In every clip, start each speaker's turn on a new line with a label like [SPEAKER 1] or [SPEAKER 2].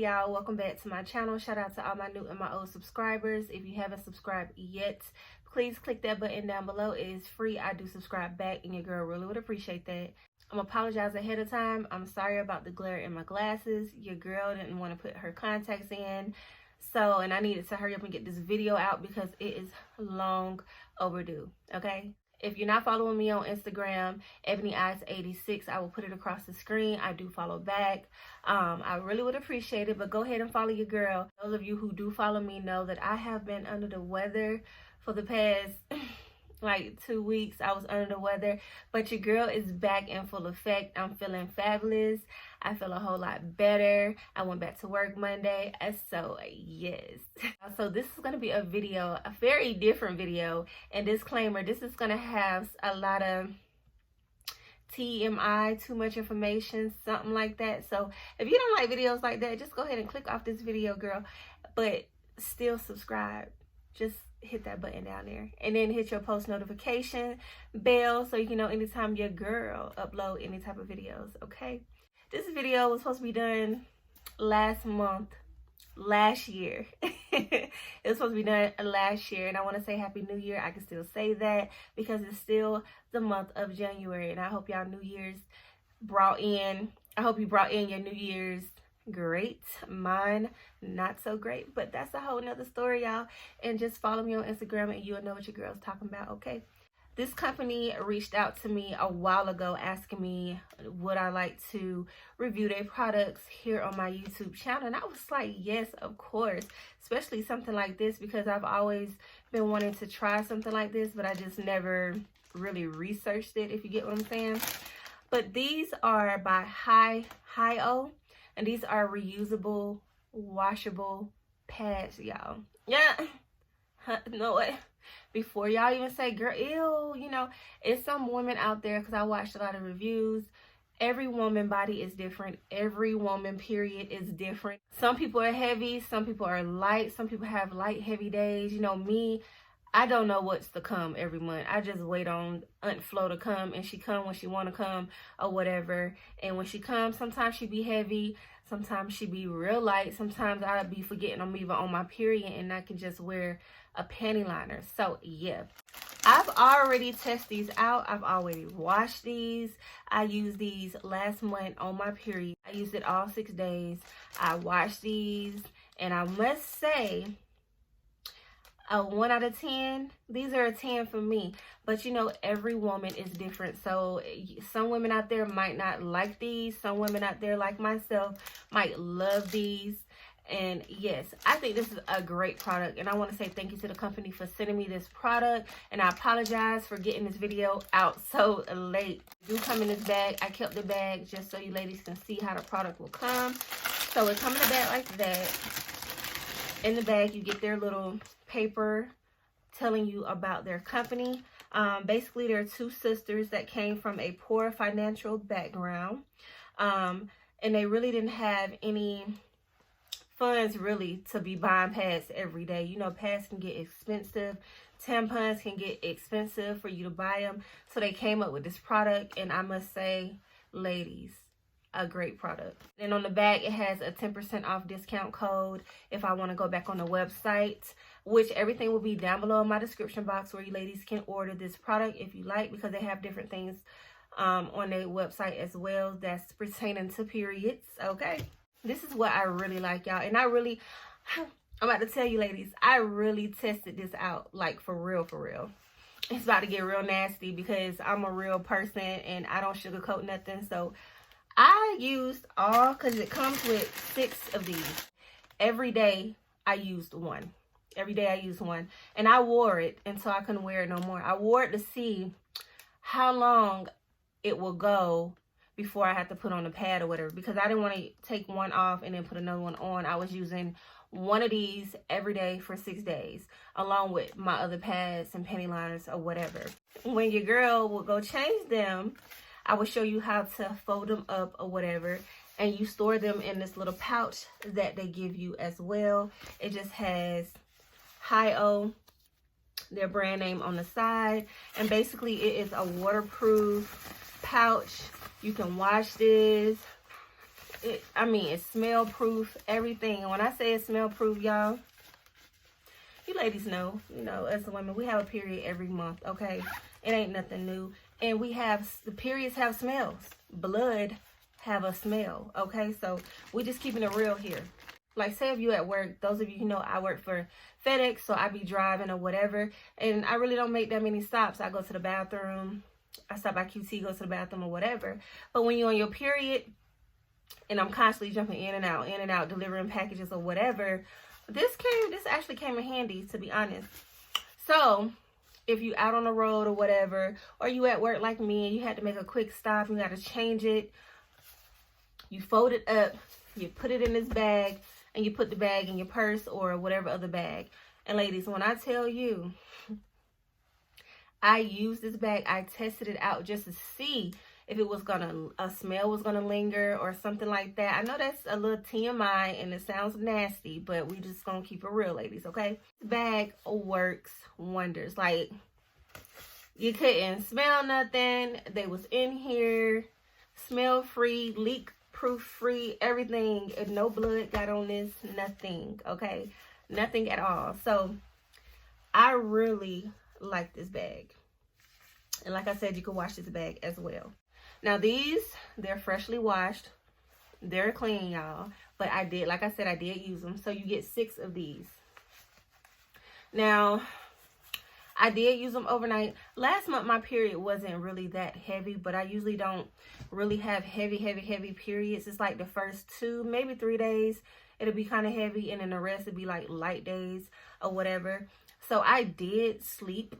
[SPEAKER 1] Hey y'all, welcome back to my channel. Shout out to all my new and my old subscribers. If you haven't subscribed yet, please click that button down below. It is free. I do subscribe back and your girl really would appreciate that. I'm apologize ahead of time. I'm sorry about the glare in my glasses. Your girl didn't want to put her contacts in, and I needed to hurry up and get this video out because it is long overdue. Okay, if you're not following me on Instagram, Ebony Eyes 86, I will put it across the screen. I do follow back. I really would appreciate it, but go ahead and follow your girl. Those of you who do follow me know that I have been under the weather for the past like 2 weeks. I was under the weather, but your girl is back in full effect. I'm feeling fabulous. I feel a whole lot better. I went back to work Monday, so yes. So this is going to be a video, a very different video, and disclaimer, this is going to have a lot of TMI, too much information, something like that. So if you don't like videos like that, just go ahead and click off this video, girl, but still subscribe. Just hit that button down there and then hit your post notification bell so you can know anytime your girl upload any type of videos. Okay, this video was supposed to be done last year. It was supposed to be done last year, and I want to say Happy New Year. I can still say that because it's still the month of January, and I hope y'all New Year's brought in, I hope you brought in your New Year's great. Mine not so great, but that's a whole nother story, y'all. And just follow me on Instagram and you'll know what your girl's talking about. Okay, this company reached out to me a while ago asking me would I like to review their products here on my YouTube channel, and I was like, yes, of course, especially something like this because I've always been wanting to try something like this, but I just never really researched it, if you get what I'm saying. But these are by HighOh, and these are reusable, washable pads, y'all. Yeah, know what? Before y'all even say, girl, ew, you know, it's some women out there, because I watched a lot of reviews. Every woman body is different. Every woman period is different. Some people are heavy, some people are light, some people have light, heavy days. You know, me, I don't know what's to come every month. I just wait on Aunt Flo to come, and she come when she want to come or whatever. And when she comes, sometimes she be heavy, sometimes she be real light, sometimes I'll be forgetting I'm even on my period and I can just wear a panty liner. So yeah, I've already tested these out. I've already washed these. I used these last month on my period. I used it all 6 days. I washed these, and I must say, a 1 out of 10. These are a 10 for me, but you know, every woman is different. So some women out there might not like these. Some women out there like myself might love these. And yes, I think this is a great product, and I want to say thank you to the company for sending me this product, and I apologize for getting this video out so late. It do come in this bag. I kept the bag just so you ladies can see how the product will come. So it comes in a bag like that. In the bag you get their little paper telling you about their company. Basically, they're two sisters that came from a poor financial background, and they really didn't have any funds really to be buying pads every day. You know, pads can get expensive, tampons can get expensive for you to buy them, so they came up with this product, and I must say, ladies, a great product. And on the back it has a 10% off discount code if I want to go back on the website, which everything will be down below in my description box, where you ladies can order this product if you like, because they have different things on their website as well that's pertaining to periods. Okay, this is what I really like, y'all, and I'm about to tell you ladies, I really tested this out, like for real. It's about to get real nasty because I'm a real person and I don't sugarcoat nothing. So I used all, because it comes with 6 of these. Every day I used one. Every day I used one. And I wore it until I couldn't wear it no more. I wore it to see how long it will go before I had to put on a pad or whatever, because I didn't want to take one off and then put another one on. I was using one of these every day for 6 days, along with my other pads and panty liners or whatever. When your girl will go change them, I will show you how to fold them up or whatever, and you store them in this little pouch that they give you as well. It just has HighOh, their brand name, on the side, and basically it is a waterproof pouch. You can wash this, I mean, it's smell proof, everything. And when I say it's smell proof, y'all, you ladies know, you know, as women, we have a period every month, okay? It ain't nothing new. And the periods have smells. Blood have a smell, okay? So we're just keeping it real here. Like, say if you at work, those of you who know I work for FedEx, so I be driving or whatever, and I really don't make that many stops. I go to the bathroom, I stop by QT, go to the bathroom or whatever. But when you're on your period, and I'm constantly jumping in and out, delivering packages or whatever, this actually came in handy, to be honest. So if you out on the road or whatever, or you at work like me and you had to make a quick stop, you got to change it, you fold it up, you put it in this bag, and you put the bag in your purse or whatever other bag. And ladies, when I tell you, I used this bag, I tested it out just to see if it was a smell was gonna linger or something like that. I know that's a little TMI and it sounds nasty, but we just gonna keep it real, ladies, okay? This bag works wonders. Like, you couldn't smell nothing. They was in here, smell free, leak proof free, everything, and no blood got on this, nothing, okay? Nothing at all. So I really like this bag. And like I said, you can wash this bag as well. Now these, they're freshly washed. They're clean, y'all. But like I said, I did use them. So you get 6 of these. Now, I did use them overnight. Last month, my period wasn't really that heavy, but I usually don't really have heavy periods. It's like the first 2, maybe 3 days, it'll be kind of heavy, and then the rest would be like light days or whatever. So I did sleep.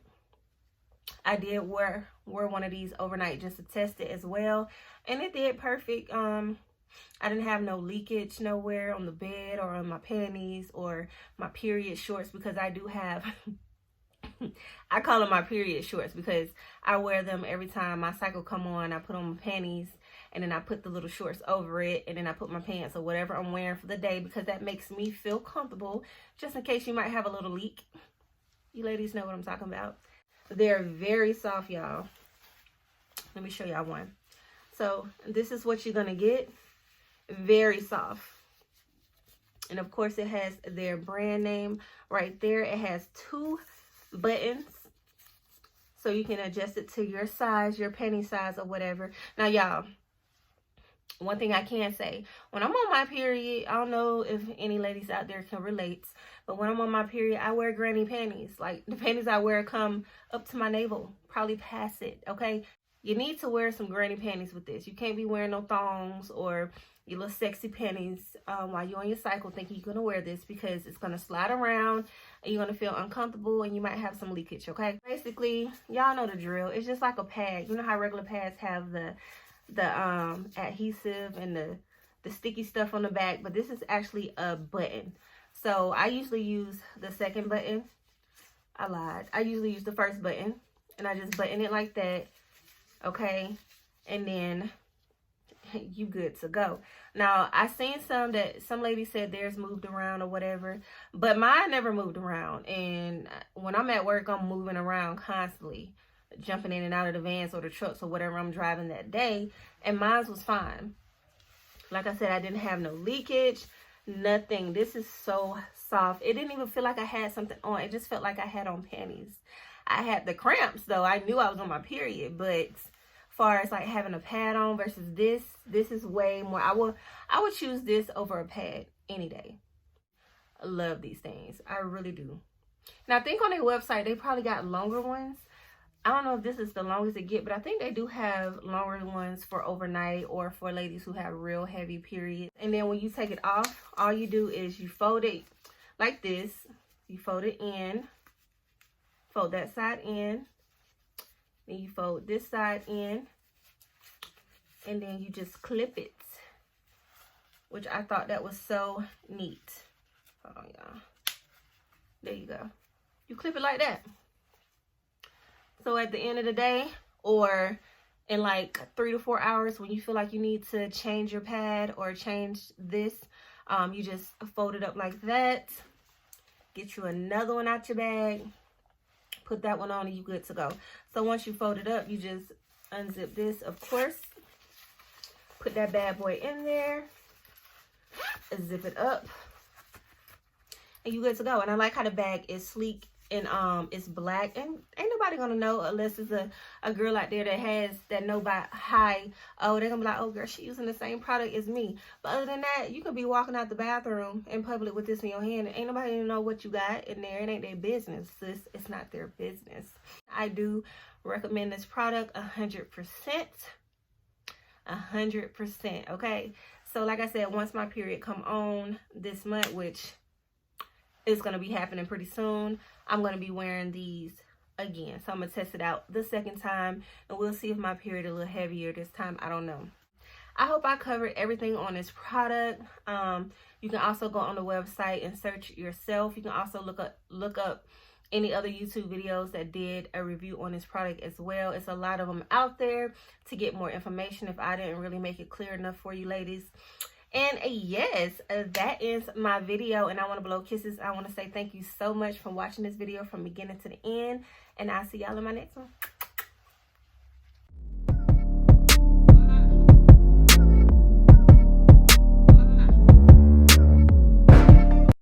[SPEAKER 1] I did wear one of these overnight just to test it as well, and it did perfect. I didn't have no leakage nowhere on the bed or on my panties or my period shorts, because I do have I call them my period shorts because I wear them every time my cycle come on. I put on my panties, and then I put the little shorts over it, and then I put my pants or whatever I'm wearing for the day, because that makes me feel comfortable, just in case you might have a little leak. You ladies know what I'm talking about. They're very soft, y'all. Let me show y'all one. So this is what you're gonna get. Very soft. And of course it has their brand name right there. It has 2 buttons, so you can adjust it to your size, your panty size or whatever. Now y'all, one thing I can say, when I'm on my period, I don't know if any ladies out there can relate, but when I'm on my period, I wear granny panties. Like, the panties I wear come up to my navel, probably past it, okay? You need to wear some granny panties with this. You can't be wearing no thongs or your little sexy panties while you're on your cycle thinking you're going to wear this, because it's going to slide around and you're going to feel uncomfortable and you might have some leakage, okay? Basically, y'all know the drill. It's just like a pad. You know how regular pads have the adhesive and the sticky stuff on the back, but this is actually a button. So I usually use the second button. I lied. I usually use the first button, and I just button it like that, okay? And then you good to go. Now, I seen some ladies said theirs moved around or whatever, but mine never moved around. And when I'm at work, I'm moving around constantly, jumping in and out of the vans or the trucks or whatever I'm driving that day, and mine was fine. Like I said, I didn't have no leakage, nothing. This is so soft. It didn't even feel like I had something on. It just felt like I had on panties. I had the cramps though. I knew I was on my period, but far as like having a pad on versus this is way more. I would choose this over a pad any day. I love these things. I really do. And I think on their website they probably got longer ones. I don't know if this is the longest they get, but I think they do have longer ones for overnight or for ladies who have real heavy periods. And then when you take it off, all you do is you fold it like this. You fold it in, fold that side in, then you fold this side in, and then you just clip it, which I thought that was so neat. Hold on, y'all. There you go. You clip it like that. So at the end of the day, or in like 3 to 4 hours, when you feel like you need to change your pad or change this, you just fold it up like that. Get you another one out your bag. Put that one on and you good to go. So once you fold it up, you just unzip this, of course. Put that bad boy in there. zip it up, and you good to go. And I like how the bag is sleek and it's black, and ain't nobody gonna know unless it's a girl out there that know by HighOh. They're gonna be like, oh girl, she using the same product as me. But other than that, you could be walking out the bathroom in public with this in your hand, and ain't nobody gonna know what you got in there. It ain't their business, sis. It's not their business. I do recommend this product 100%. 100%. Okay, so like I said, once my period come on this month, which is going to be happening pretty soon, I'm going to be wearing these again. So I'm going to test it out the second time, and we'll see if my period is a little heavier this time. I don't know. I hope I covered everything on this product. You can also go on the website and search yourself. You can also look up any other YouTube videos that did a review on this product as well. It's a lot of them out there to get more information if I didn't really make it clear enough for you ladies. And yes, that ends my video, and I want to blow kisses. I want to say thank you so much for watching this video from beginning to the end, and I'll see y'all in my next one.